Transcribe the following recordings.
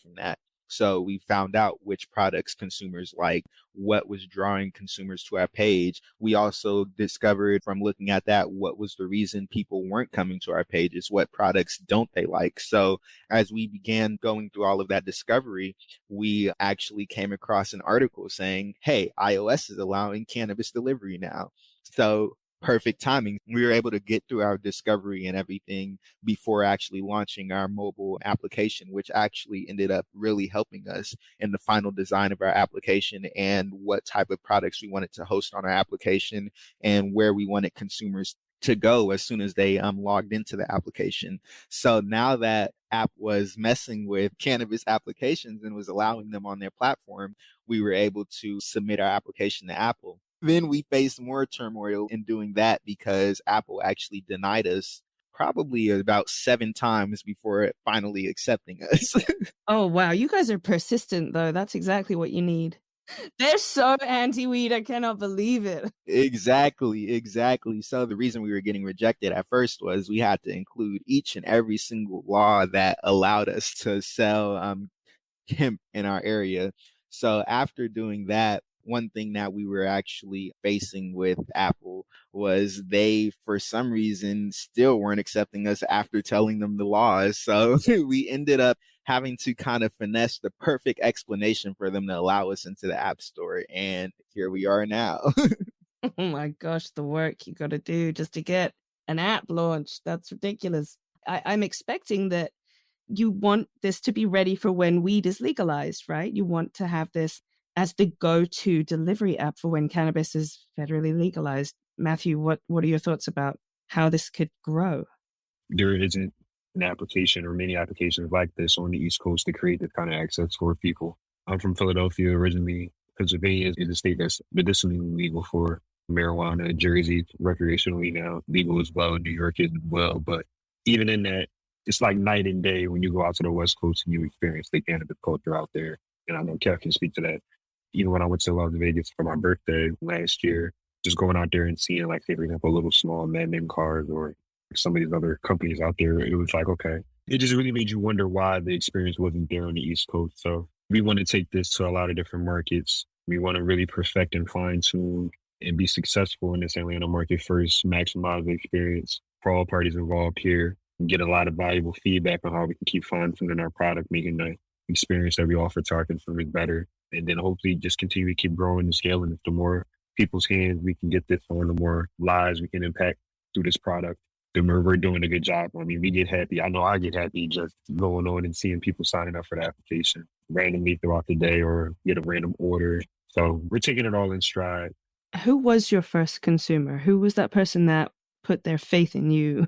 from that. So we found out which products consumers like, what was drawing consumers to our page. We also discovered from looking at that, what was the reason people weren't coming to our pages, what products don't they like. So as we began going through all of that discovery, we actually came across an article saying, hey, iOS is allowing cannabis delivery now. So perfect timing. We were able to get through our discovery and everything before actually launching our mobile application, which actually ended up really helping us in the final design of our application and what type of products we wanted to host on our application and where we wanted consumers to go as soon as they logged into the application. So now that app was messing with cannabis applications and was allowing them on their platform, we were able to submit our application to Apple. Then we faced more turmoil in doing that because Apple actually denied us probably about 7 times before finally accepting us. Oh, wow. You guys are persistent, though. That's exactly what you need. They're so anti-weed. I cannot believe it. Exactly. So the reason we were getting rejected at first was we had to include each and every single law that allowed us to sell hemp in our area. So after doing that, one thing that we were actually facing with Apple was they, for some reason, still weren't accepting us after telling them the laws. So we ended up having to kind of finesse the perfect explanation for them to allow us into the App Store. And here we are now. Oh my gosh, the work you got to do just to get an app launched. That's ridiculous. I'm expecting that you want this to be ready for when weed is legalized, right? You want to have this as the go-to delivery app for when cannabis is federally legalized. Matthew, what are your thoughts about how this could grow? There isn't an application or many applications like this on the East Coast to create this kind of access for people. I'm from Philadelphia originally. Pennsylvania is a state that's medicinally legal for marijuana. Jersey, recreationally now legal as well. New York is as well. But even in that, it's like night and day when you go out to the West Coast and you experience the cannabis culture out there. And I know Kev can speak to that. Even when I went to Las Vegas for my birthday last year, just going out there and seeing, like, say, for example, little small man-named cars or some of these other companies out there, it was like, okay, it just really made you wonder why the experience wasn't there on the East Coast. So we want to take this to a lot of different markets. We want to really perfect and fine tune and be successful in this Atlanta market first, maximize the experience for all parties involved here, and get a lot of valuable feedback on how we can keep fine tuning our product, making the experience that we offer to our consumers better. And then hopefully just continue to keep growing and scaling it. The more people's hands we can get this on, the more lives we can impact through this product. The more we're doing a good job. I mean, we get happy. I know I get happy just going on and seeing people signing up for the application randomly throughout the day or get a random order. So we're taking it all in stride. Who was your first consumer? Who was that person that put their faith in you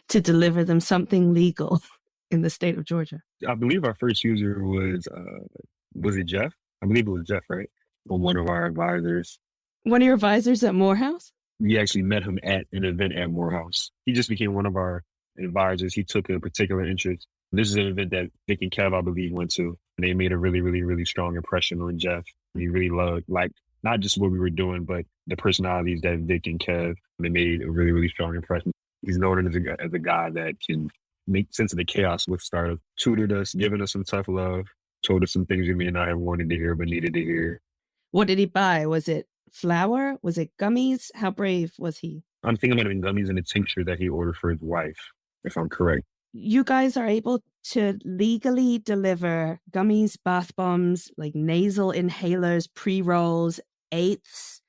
to deliver them something legal in the state of Georgia? I believe our first user was it Jeff? I believe it was Jeff, right? One of our advisors. One of your advisors at Morehouse? We actually met him at an event at Morehouse. He just became one of our advisors. He took a particular interest. This is an event that Vic and Kev, I believe, went to. And they made a really, really, really strong impression on Jeff. He really loved, like, not just what we were doing, but the personalities that Vic and Kev, they made a really, really strong impression. He's known as a guy that can make sense of the chaos with startup, tutored us, given us some tough love, told us some things we may not have wanted to hear, but needed to hear. What did he buy? Was it flour? Was it gummies? How brave was he? I'm thinking about gummies and a tincture that he ordered for his wife, if I'm correct. You guys are able to legally deliver gummies, bath bombs, like nasal inhalers, pre-rolls, eighths,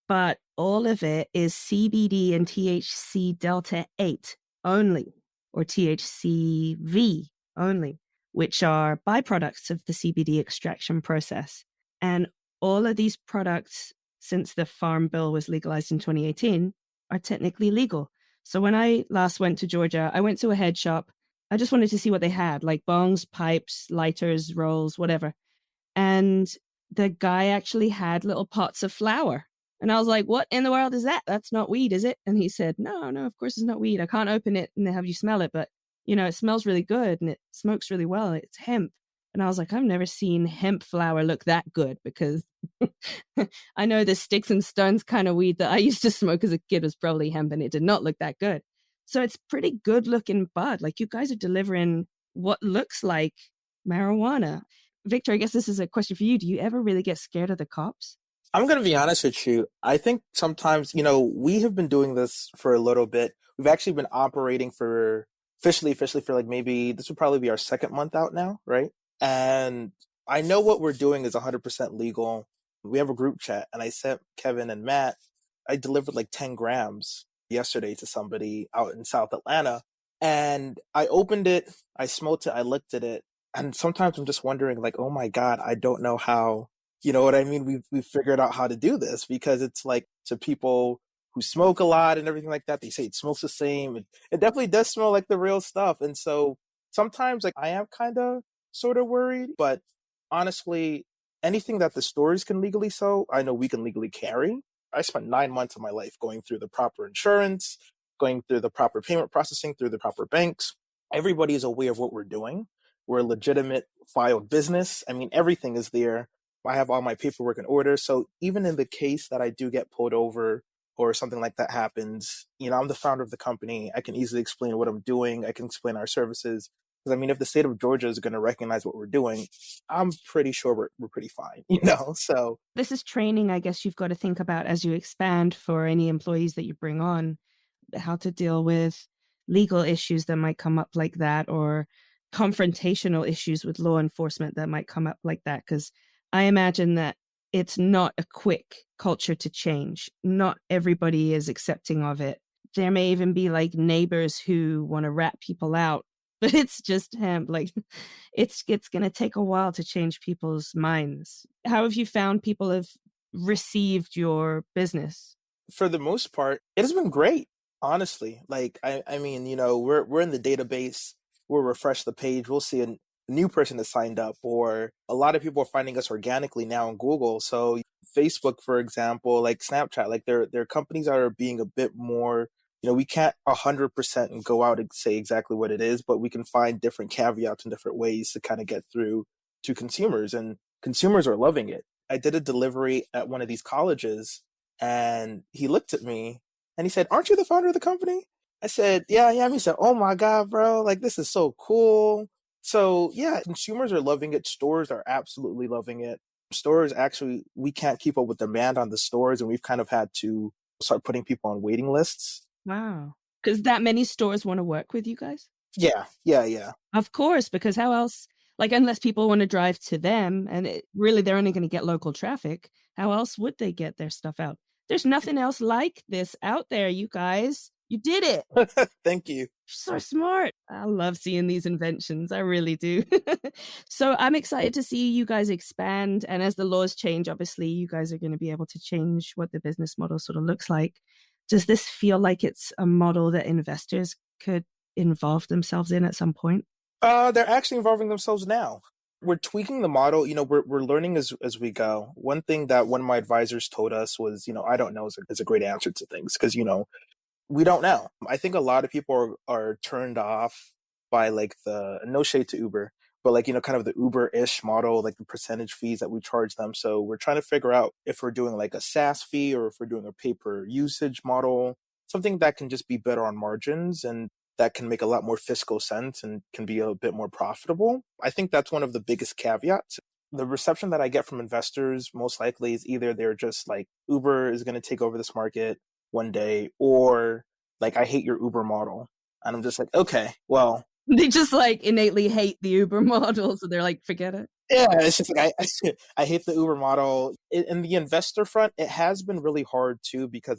but all of it is CBD and THC Delta-8 only, or THCV only, which are byproducts of the CBD extraction process. And all of these products, since the Farm Bill was legalized in 2018, are technically legal. So when I last went to Georgia, I went to a head shop. I just wanted to see what they had, like bongs, pipes, lighters, rolls, whatever. And the guy actually had little pots of flour. And I was like, what in the world is that? That's not weed, is it? And he said, no, of course it's not weed. I can't open it and have you smell it, but it smells really good and it smokes really well. It's hemp. And I was like, I've never seen hemp flour look that good, because I know the sticks and stones kind of weed that I used to smoke as a kid was probably hemp, and it did not look that good. So it's pretty good looking bud. Like, you guys are delivering what looks like marijuana. Victor, I guess this is a question for you. Do you ever really get scared of the cops? I'm going to be honest with you. I think sometimes, we have been doing this for a little bit. We've actually been operating for officially for like maybe this would probably be our second month out now, right? And I know what we're doing is 100% legal. We have a group chat and I sent Kevin and Matt, I delivered like 10 grams yesterday to somebody out in South Atlanta. And I opened it, I smoked it, I looked at it. And sometimes I'm just wondering like, oh my God, I don't know how, you know what I mean? We've figured out how to do this because it's like to people who smoke a lot and everything like that, they say it smells the same. It definitely does smell like the real stuff. And so sometimes like I am kind of sort of worried, but honestly, anything that the stores can legally sell, I know we can legally carry. I spent 9 months of my life going through the proper insurance, going through the proper payment processing, through the proper banks. Everybody is aware of what we're doing. We're a legitimate filed business. I mean, everything is there. I have all my paperwork in order. So even in the case that I do get pulled over or something like that happens, I'm the founder of the company. I can easily explain what I'm doing. I can explain our services. Because I mean, if the state of Georgia is going to recognize what we're doing, I'm pretty sure we're pretty fine, So This is training, I guess you've got to think about as you expand for any employees that you bring on, how to deal with legal issues that might come up like that, or confrontational issues with law enforcement that might come up like that. Because I imagine that it's not a quick culture to change. Not everybody is accepting of it. There may even be like neighbors who want to rat people out, but it's just hemp. Like it's going to take a while to change people's minds. How have you found people have received your business? For the most part, it has been great, honestly. Like, I mean, we're in the database. We'll refresh the page. We'll see a new person that signed up, or a lot of people are finding us organically now on Google. So Facebook, for example, like Snapchat, like there are companies that are being a bit more, we can't 100% go out and say exactly what it is, but we can find different caveats and different ways to kind of get through to consumers, and consumers are loving it. I did a delivery at one of these colleges and he looked at me and he said, "Aren't you the founder of the company?" I said, "Yeah, yeah." He said, "Oh my God, bro, like this is so cool." So yeah, consumers are loving it. Stores are absolutely loving it. Stores actually, we can't keep up with demand on the stores, and we've kind of had to start putting people on waiting lists. Wow. Because that many stores want to work with you guys? Yeah. Of course, because how else, like unless people want to drive to them and really they're only going to get local traffic, how else would they get their stuff out? There's nothing else like this out there, you guys. You did it. Thank you. So smart. I love seeing these inventions. I really do. So I'm excited to see you guys expand. And as the laws change, obviously, you guys are going to be able to change what the business model sort of looks like. Does this feel like it's a model that investors could involve themselves in at some point? They're actually involving themselves now. We're tweaking the model. We're learning as we go. One thing that one of my advisors told us was, I don't know is a great answer to things because, we don't know. I think a lot of people are turned off by like the, no shade to Uber, but like, kind of the Uber-ish model, like the percentage fees that we charge them. So we're trying to figure out if we're doing like a SaaS fee or if we're doing a pay-per-usage model, something that can just be better on margins and that can make a lot more fiscal sense and can be a bit more profitable. I think that's one of the biggest caveats. The reception that I get from investors most likely is either they're just like, Uber is going to take over this market one day, or like, I hate your Uber model. And I'm just like, okay, well. They just like innately hate the Uber model. So they're like, forget it. Yeah, it's just like, I hate the Uber model. In the investor front, it has been really hard too, because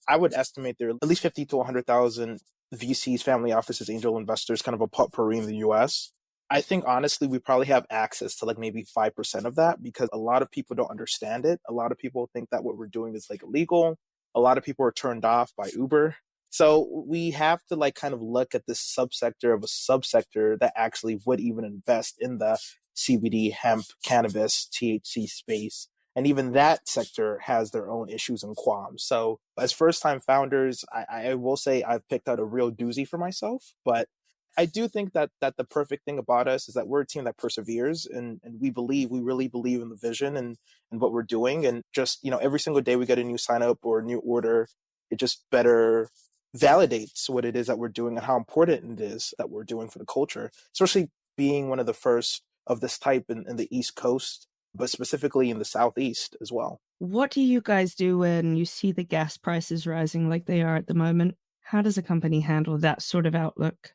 I would estimate there are at least 50 to 100,000 VCs, family offices, angel investors, kind of a potpourri in the US. I think honestly, we probably have access to like maybe 5% of that because a lot of people don't understand it. A lot of people think that what we're doing is like illegal. A lot of people are turned off by Uber. So we have to like kind of look at this subsector of a subsector that actually would even invest in the CBD, hemp, cannabis, THC space. And even that sector has their own issues and qualms. So as first-time founders, I will say I've picked out a real doozy for myself. But I do think that the perfect thing about us is that we're a team that perseveres and we really believe in the vision and what we're doing. And just, every single day we get a new sign up or a new order, it just better validates what it is that we're doing and how important it is that we're doing for the culture, especially being one of the first of this type in the East Coast, but specifically in the Southeast as well. What do you guys do when you see the gas prices rising like they are at the moment? How does a company handle that sort of outlook?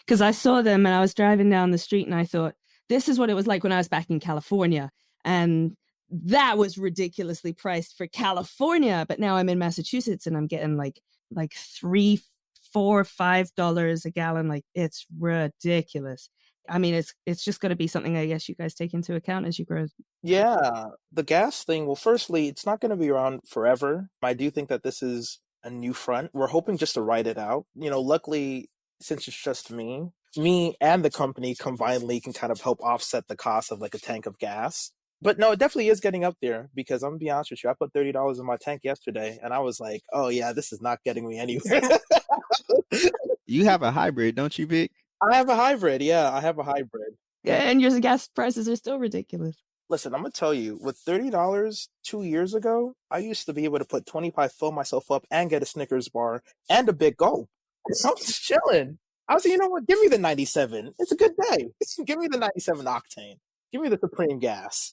Because I saw them and I was driving down the street and I thought, this is what it was like when I was back in California. And that was ridiculously priced for California. But now I'm in Massachusetts and I'm getting like $3, $4, $5 a gallon. Like, it's ridiculous. I mean, it's just got to be something I guess you guys take into account as you grow. Yeah, the gas thing, well, firstly, it's not going to be around forever. I do think that this is a new front. We're hoping just to ride it out. Luckily, since it's just me and the company combinedly can kind of help offset the cost of like a tank of gas. But no, it definitely is getting up there, because I'm gonna be honest with you, I put $30 in my tank yesterday and I was like, oh yeah, this is not getting me anywhere. You have a hybrid, don't you, Vic? I have a hybrid. Yeah, I have a hybrid. Yeah, and your gas prices are still ridiculous. Listen, I'm gonna tell you, with $30 2 years ago, I used to be able to put 25, fill myself up, and get a Snickers bar and a big gulp. I was just chilling. I was like, you know what? Give me the 97. It's a good day. Give me the 97 octane. Give me the Supreme gas.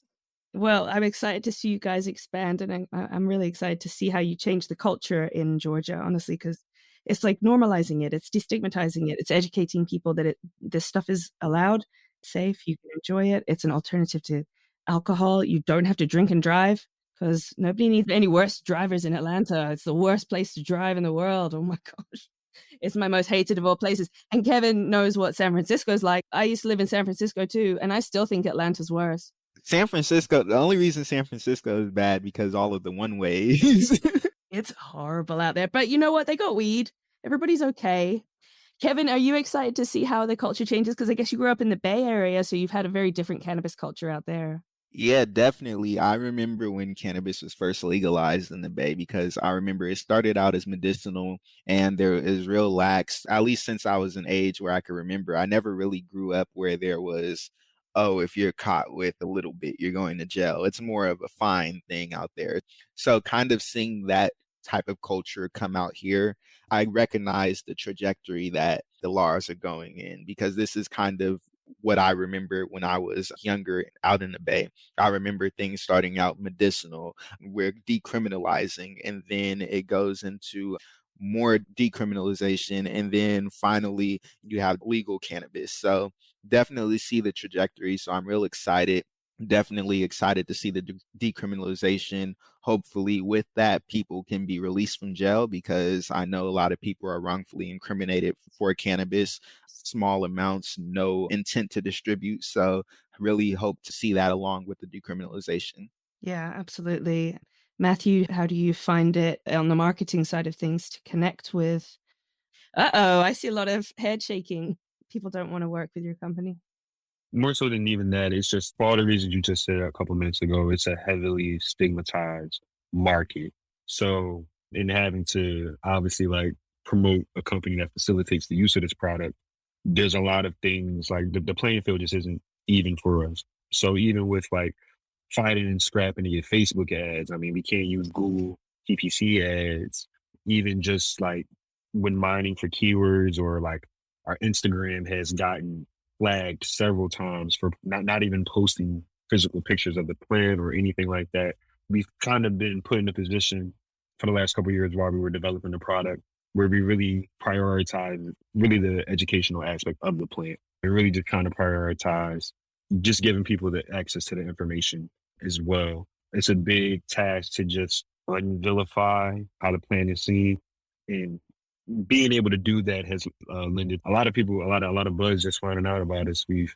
Well, I'm excited to see you guys expand, and I'm really excited to see how you change the culture in Georgia, honestly, because it's like normalizing it, it's destigmatizing it, it's educating people that this stuff is allowed, safe, you can enjoy it. It's an alternative to alcohol. You don't have to drink and drive, because nobody needs any worse drivers in Atlanta. It's the worst place to drive in the world. Oh my gosh. It's my most hated of all places. And Kevin knows what San Francisco's like. I used to live in San Francisco too, and I still think Atlanta's worse. San Francisco, the only reason San Francisco is bad because all of the one ways. It's horrible out there. But you know what? They got weed. Everybody's okay. Kevin, are you excited to see how the culture changes? Because I guess you grew up in the Bay Area, so you've had a very different cannabis culture out there. Yeah, definitely. I remember when cannabis was first legalized in the Bay, because I remember it started out as medicinal and there is real lax, at least since I was an age where I could remember. I never really grew up where there was, oh, if you're caught with a little bit, you're going to jail. It's more of a fine thing out there. So kind of seeing that type of culture come out here, I recognize the trajectory that the laws are going in, because this is kind of what I remember when I was younger out in the Bay. I remember things starting out medicinal. We're decriminalizing, and then it goes into more decriminalization, and then finally you have legal cannabis. So definitely see the trajectory. So I'm real excited. Definitely excited to see the decriminalization. Hopefully with that, people can be released from jail, because I know a lot of people are wrongfully incriminated for cannabis, small amounts, no intent to distribute. So really hope to see that along with the decriminalization. Yeah, absolutely. Matthew, how do you find it on the marketing side of things to connect with? I see a lot of head shaking. People don't want to work with your company. More so than even that, it's just for all the reasons you just said a couple minutes ago, it's a heavily stigmatized market. So in having to obviously like promote a company that facilitates the use of this product, there's a lot of things like the playing field just isn't even for us. So even with like fighting and scrapping to get Facebook ads, I mean, we can't use Google PPC ads, even just like when mining for keywords, or like our Instagram has gotten flagged several times for not even posting physical pictures of the plant or anything like that. We've kind of been put in a position for the last couple of years while we were developing the product where we really prioritize really the educational aspect of the plant, and really just kind of prioritize just giving people the access to the information as well. It's a big task to just vilify how the plant is seen, and being able to do that has lended a lot of people a lot of buzz just finding out about us. We've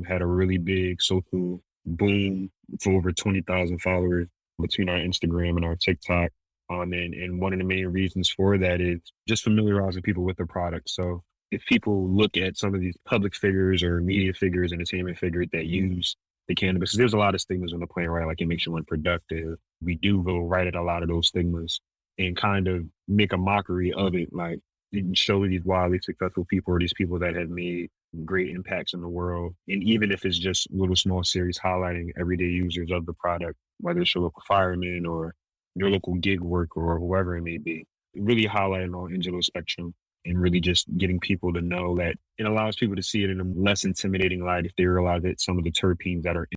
had a really big social boom for over 20,000 followers between our Instagram and our TikTok. And one of the main reasons for that is just familiarizing people with the product. So if people look at some of these public figures or media figures, entertainment figures that use the cannabis, there's a lot of stigmas on the plant, right? Like it makes you unproductive. We do go right at a lot of those stigmas and kind of make a mockery of it. Like show these wildly successful people or these people that have made great impacts in the world. And even if it's just little small series highlighting everyday users of the product, whether it's your local fireman or your local gig worker or whoever it may be, really highlighting on Angelo spectrum and really just getting people to know that it allows people to see it in a less intimidating light if they realize that some of the terpenes that are